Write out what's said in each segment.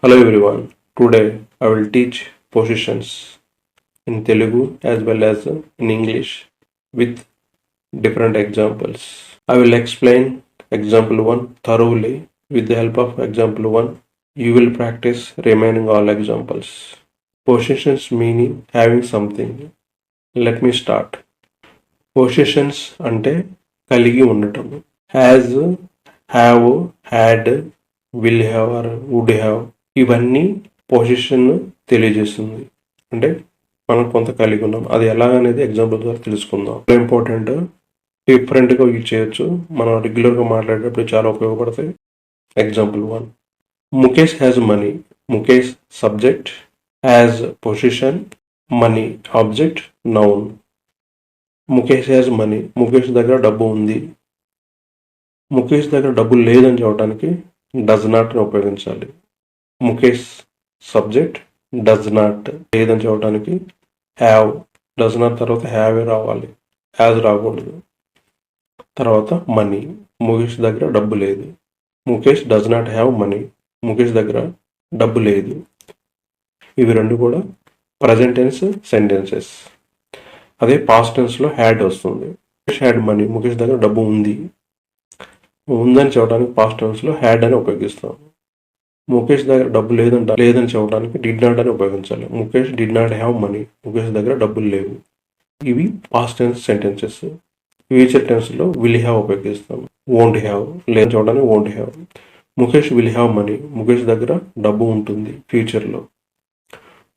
Hello everyone. Today I will teach positions in Telugu as well as in English with different examples. I will explain example 1 thoroughly. With the help of example 1, you will practice remaining all examples. Positions meaning having something. Let me start. Positions అంటే కలిగి ఉండటం. Has, have, had, will have or would have ఇవన్నీ position తెలియజేస్తుంది. అంటే మనం కొంత కలిగి ఉన్నాం, అది ఎలాగనేది ఎగ్జాంపుల్ ద్వారా తెలుసుకుందాం. ఇంపార్టెంట్, డిఫరెంట్గా యూజ్ చేయొచ్చు, మనం రెగ్యులర్గా మాట్లాడేటప్పుడు చాలా ఉపయోగపడతాయి. Example 1, Mukesh has money. Mukesh subject, has position, money object, noun. Mukesh has money, Mukesh దగ్గర డబ్బు ఉంది. ముఖేష్ దగ్గర డబ్బు లేదని చెప్పడానికి డస్ నాట్ ని ఉపయోగించాలి. Mukesh subject, does not. లేదని చెప్పడానికి హ్యావ్. డస్ నాట్ తర్వాత హ్యావ్ రావాలి, హ్యాజ్ రాకూడదు. తర్వాత మనీ, ముఖేష్ దగ్గర డబ్బు లేదు. Mukesh does not have money, Mukesh దగ్గర డబ్బు లేదు. ఇవి రెండు కూడా ప్రజెంట్ టెన్స్ సెంటెన్సెస్. అదే పాస్ట్ టెన్స్లో హ్యాడ్ వస్తుంది. ముఖేష్ హ్యాడ్ మనీ, ముఖేష్ దగ్గర డబ్బు ఉంది. ఉందని చెప్పడానికి పాస్ట్ టెన్స్లో హ్యాడ్ అని ఉపయోగిస్తాం. ముఖేష్ దగ్గర డబ్బు లేదని చెప్పడానికి డిడ్ నాట్ అని ఉపయోగించాలి. Mukesh did not have money, Mukesh దగ్గర డబ్బులు లేవు. ఇవి పాస్ట్ టెన్స్ సెంటెన్సెస్. ఫ్యూచర్ టెన్స్లో విల్ హ్యావ్ ఉపయోగిస్తాం. వోంట్ హ్యావ్, లేదని చెప్పడానికి won't have. Mukesh will have money, Mukesh దగ్గర డబ్బు ఉంటుంది ఫ్యూచర్లో.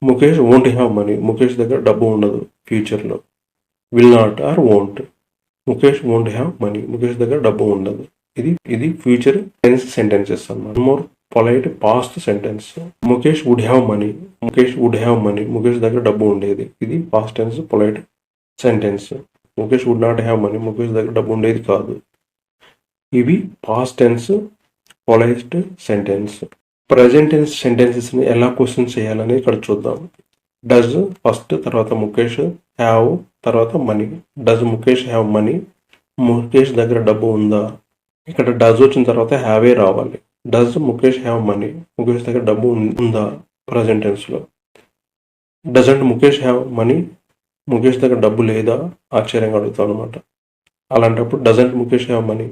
Mukesh won't have money, Mukesh దగ్గర డబ్బు ఉండదు ఫ్యూచర్లో. Will not or won't. Mukesh won't have money, Mukesh దగ్గర డబ్బు ఉండదు. ఇది ఫ్యూచర్ టెన్స్ సెంటెన్సెస్ అన్నమాట. More polite past sentence. Mukesh would have money, Mukesh would have money, Mukesh దగ్గర డబ్బు ఉండేది. ఇది past tense polite sentence. Mukesh would not have money, Mukesh దగ్గర డబ్బు ఉండేది కాదు. ఇవి past tense polite sentence. Present tense sentences ని ఎలా క్వశ్చన్ చేయాలని ఇక్కడ చూద్దాం. డస్ ఫస్ట్, తర్వాత ముఖేష్, హ్యావ్, తర్వాత money. Does Mukesh have money, Mukesh దగ్గర డబ్బు ఉందా. ఇక్కడ డస్ వచ్చిన తర్వాత హ్యావే రావాలి. Does Mukesh have money, Mukesh దగ్గర డబ్బు ఉందా ప్రజెంట్ టెన్స్లో. Doesn't Mukesh have money, Mukesh దగ్గర డబ్బు లేదా ఆశ్చర్యంగా అడుగుతాం అనమాట. అలాంటప్పుడు doesn't Mukesh have money.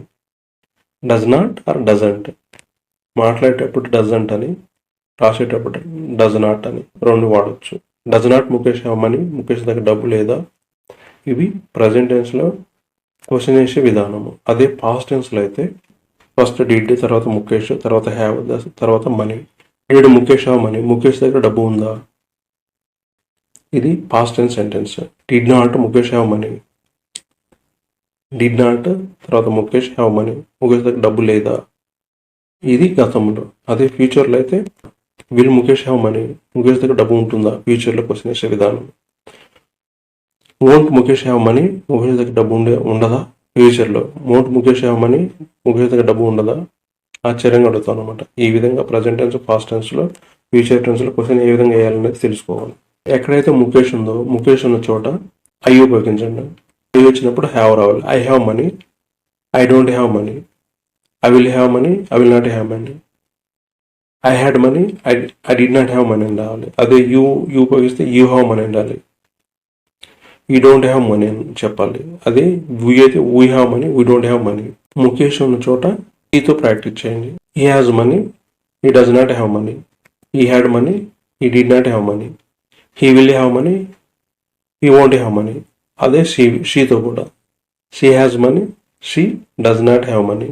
Does not or doesn't. మాట్లాడేటప్పుడు డజంట్ అని, రాసేటప్పుడు డజ్ నాట్ అని రెండు వాడచ్చు. Does not Mukesh have money, Mukesh దగ్గర డబ్బు లేదా. ఇవి ప్రజెంట్ టెన్స్లో క్వశ్చన్ చేసే విధానము. అదే పాస్ట్ టెన్స్లో అయితే ఫస్ట్ డిడ్, తర్వాత ముఖేష్, తర్వాత హ్యావ్, తర్వాత money. Did Mukesh have money, Mukesh దగ్గర డబ్బు ఉందా. ఇది past tense sentence. Did not Mukesh have money. Did not తర్వాత ముఖేష్ హ్యావ్ మనీ, ముఖేష్ దగ్గర డబ్బు లేదా. ఇది గతంలో. అదే ఫ్యూచర్లో అయితే will Mukesh have money, Mukesh దగ్గర డబ్బు ఉంటుందా ఫ్యూచర్లో క్వశ్చన్ చేసే విధానం. Won't Mukesh have money, Mukesh దగ్గర డబ్బు ఉండదా ఫ్యూచర్లో. Won't Mukesh have money, Mukesh దగ్గర డబ్బు ఉండదా ఆశ్చర్యంగా అడుగుతాం అనమాట. ఈ విధంగా ప్రజెంట్ టెన్స్, పాస్ట్ టెన్స్లో, ఫ్యూచర్ టెన్స్లో క్వశ్చన్ ఏ విధంగా వేయాలనేది తెలుసుకోవాలి. ఎక్కడైతే ముఖేష్ ఉందో, ముఖేష్ ఉన్న చోట ఐ ఉపయోగించండి. ఐ వచ్చినప్పుడు హ్యావ్ రావాలి. I have money, I don't have money. I will have money, I will not have money. I had money, I did not have money అని రావాలి. అదే యూ ఉపయోగిస్తే యూ హ్యావ్ మనీ అని రావాలి. We don't have money అని చెప్పాలి. అదే we అయితే we have money, we don't have money. Mukesh ఉన్న చోట ఈతో ప్రాక్టీస్ చేయండి. He has money, he does not have money. He had money, he did not have money. He will have money, he won't have money. అదే షీతో కూడా she has money, she does not have money.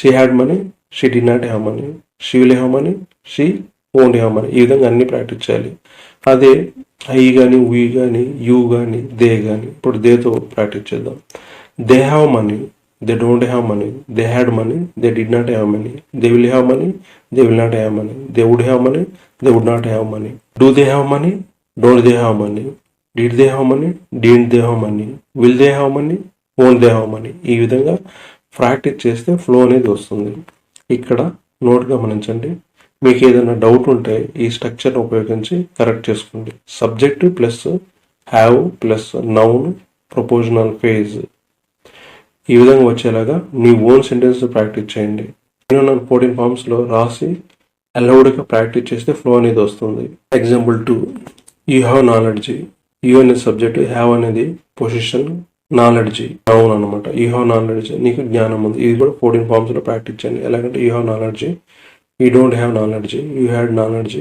She had money, she did not have money. She will have money, she won't have money. ఈ విధంగా అన్ని practice చేయాలి. అదే I కానీ, we కానీ, you కానీ, దే కానీ. ఇప్పుడు దేతో ప్రాక్టీస్ చేద్దాం. They have money, they don't have money. They had money, they did not have money. They will have money, they will not have money. They would have money, they would not have money. Do they have money, don't they have money. Did they have money, did they have money. Will they have money, won't they have money. ఈ విధంగా practice చేస్తే flow అనేది వస్తుంది. ఇక్కడ note గమనించండి. మీకు ఏదైనా doubt ఉంటే ఈ స్ట్రక్చర్ని ఉపయోగించి కరెక్ట్ చేసుకోండి. Subject plus have plus noun proposal phase ఈ విధంగా వచ్చేలాగా మీ ఓన్ సెంటెన్స్ ప్రాక్టీస్ చేయండి. నేను 14 ఫార్మ్స్లో రాసి అలౌడ్గా ప్రాక్టీస్ చేస్తే ఫ్లో అనేది వస్తుంది. Example 2, you have knowledge. You అనేది సబ్జెక్ట్, హ్యావ్ అనేది పొజిషన్, నాలెడ్జ్ నౌన్ అనమాట. యూ హ్యావ్ నాలెడ్జ్, నీకు జ్ఞానం ఉంది. ఇది కూడా 14 ఫార్మ్స్లో ప్రాక్టీస్ చేయండి. ఎలాగంటే you have knowledge, you don't have knowledge, you had knowledge,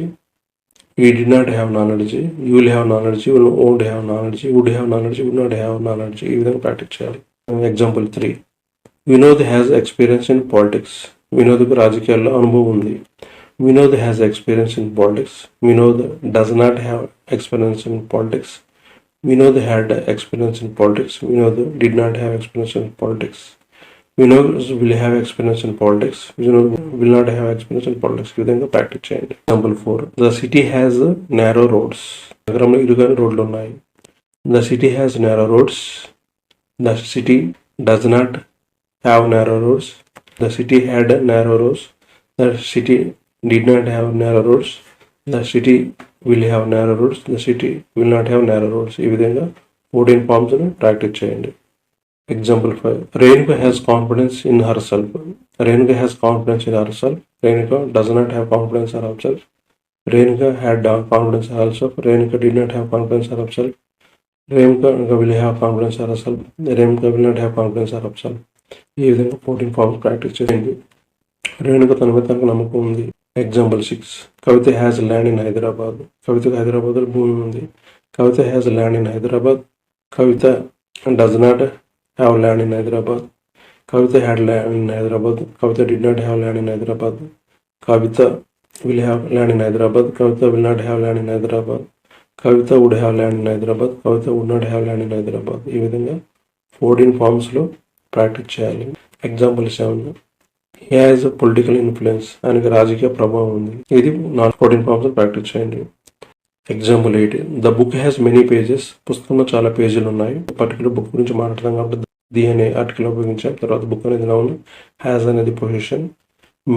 you did not have knowledge, you will have knowledge, you won't have knowledge, would have knowledge, would not have knowledge. ఈ విధంగా practice చేయాలి. Example 3, Vinod has experience in politics. వినోద్కు రాజకీయాల్లో అనుభవం ఉంది. Vinod has experience in politics. Vinod does not have experience in politics. Vinod had experience in politics. Vinod did not have experience in politics. Vinod will have experience in politics. Vinod will not have experience in politics. ఈ విధంగా practice చేయండి. Example 4, the city has narrow roads. నగరంలో ఇరుగైన రోడ్లు ఉన్నాయి. The city has narrow roads. The city does not have narrow roads. The city had narrow roads. The city did not have narrow roads. The city will have narrow roads. The city will not have narrow roads. ఈ విధంగా 14 forms practice చేయండి. Example 5, Renuka has confidence in her self. Renuka has confidence in her self. Renuka does not have confidence in her self. Renuka had confidence in her self. Renuka did not have confidence in her self. Renuka will have confidence in her self. Renuka will not have confidence in her self. ఈ విధంగా 14 forms practice చేయండి. రేణుక తన మీద తనకు నమ్మకం ఉంది. Example 6, Kavitha has land in Hyderabad. కవితకు హైదరాబాద్లో భూమి ఉంది. Kavitha has land in Hyderabad. Kavitha does not have land in Hyderabad. Kavitha had land in Hyderabad. Kavitha did not have land in Hyderabad. Kavitha will have land in Hyderabad. Kavitha will not have land in Hyderabad. Kavitha would have land in Hyderabad. Kavitha would not have land in Hyderabad. ఈ విధంగా 14 ఫార్మ్స్లో practice చేయాలి. Example 7, he has political influence. ఆయనకి రాజకీయ ప్రభావం ఉంది. ఇది 14 forms practice చేయండి. Example 8, the book has many pages. పుస్తకంలో చాలా పేజీలు ఉన్నాయి. పర్టికులర్ బుక్ గురించి మాట్లాడతాం కాబట్టి ది అనే ఆర్టికల్ ఉపయోగించాం. తర్వాత బుక్ అనేది నౌన్, హ్యాస్ అనేది పొజిషన్,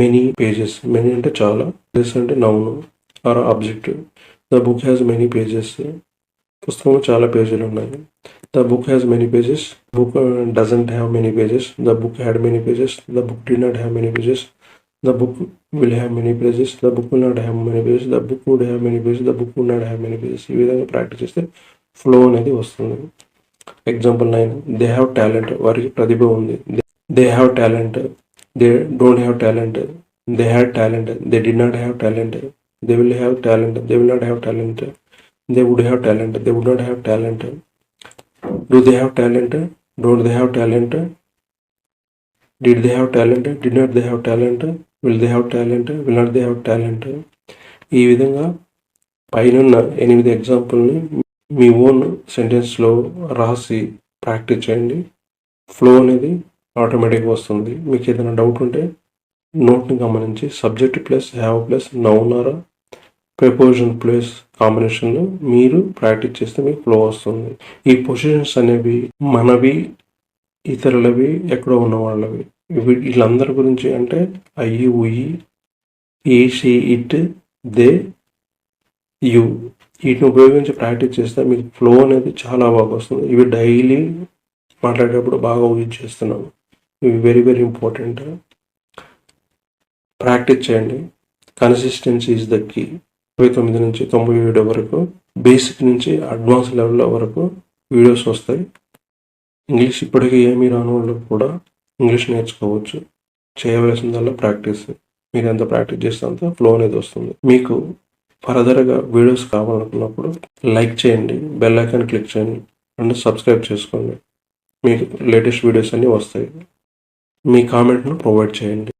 మెనీ పేజెస్. మెనీ అంటే చాలా, పేజెస్ అంటే noun are object. The book has many pages. పుస్తకంలో చాలా పేజీలు ఉన్నాయి. The book has many pages. Book doesn't have many pages. The book had many pages. The book did not have many pages. The book will have many pages. The book will not have many pages. The book would have many pages. The book would not have many pages. ఈ విధంగా practice చేస్తే flow అనేది వస్తుంది. Example 9, they have talent. వారికి ప్రతిభ ఉంది. They have talent. They don't have talent. They had talent. They did not have talent. They will have talent. They will not have talent. They would have talent. They would not have talent. Do they have talent? Don't they have talent? Did they have talent? Did not they have talent? Will they have talent? Will not they have talent? ఈ విధంగా పైన 8 ఎగ్జాంపుల్ని మీ own సెంటెన్స్లో రాసి practice చేయండి. Flow అనేది ఆటోమేటిక్గా వస్తుంది. మీకు ఏదైనా డౌట్ ఉంటే నోట్ని గమనించి subject plus have plus noun are preposition plus కాంబినేషన్లో మీరు ప్రాక్టీస్ చేస్తే మీకు ఫ్లో వస్తుంది. ఈ పొజిషన్స్ అనేవి మనవి, ఇతరులవి, ఎక్కడో ఉన్న వాళ్ళవి. వీళ్ళందరి గురించి అంటే అయ్యి, ఉయ్యి, ఈ, షీ, ఇట్, దే, యు, వీటిని ఉపయోగించి ప్రాక్టీస్ చేస్తే మీకు ఫ్లో అనేది చాలా బాగా వస్తుంది. ఇవి డైలీ మాట్లాడేటప్పుడు బాగా యూజ్ చేస్తున్నాము. ఇవి వెరీ వెరీ ఇంపార్టెంట్. ప్రాక్టీస్ చేయండి. Consistency is the key. 29 నుంచి 97 వరకు బేసిక్ నుంచి అడ్వాన్స్ లెవెల్ వరకు వీడియోస్ వస్తాయి. ఇంగ్లీష్ ఇప్పటికీ ఏమీ రాని వాళ్ళు కూడా ఇంగ్లీష్ నేర్చుకోవచ్చు. చేయవలసిందల్లా ప్రాక్టీస్. మీరు ఎంత ప్రాక్టీస్ చేస్తే అంత ఫ్లో అనేది వస్తుంది. మీకు ఫర్దర్గా వీడియోస్ కావాలనుకున్నప్పుడు లైక్ చేయండి, బెల్ ఐకాన్ క్లిక్ చేయండి అండ్ సబ్స్క్రైబ్ చేసుకోండి. మీకు లేటెస్ట్ వీడియోస్ అన్నీ వస్తాయి. మీ కామెంట్ను ప్రొవైడ్ చేయండి.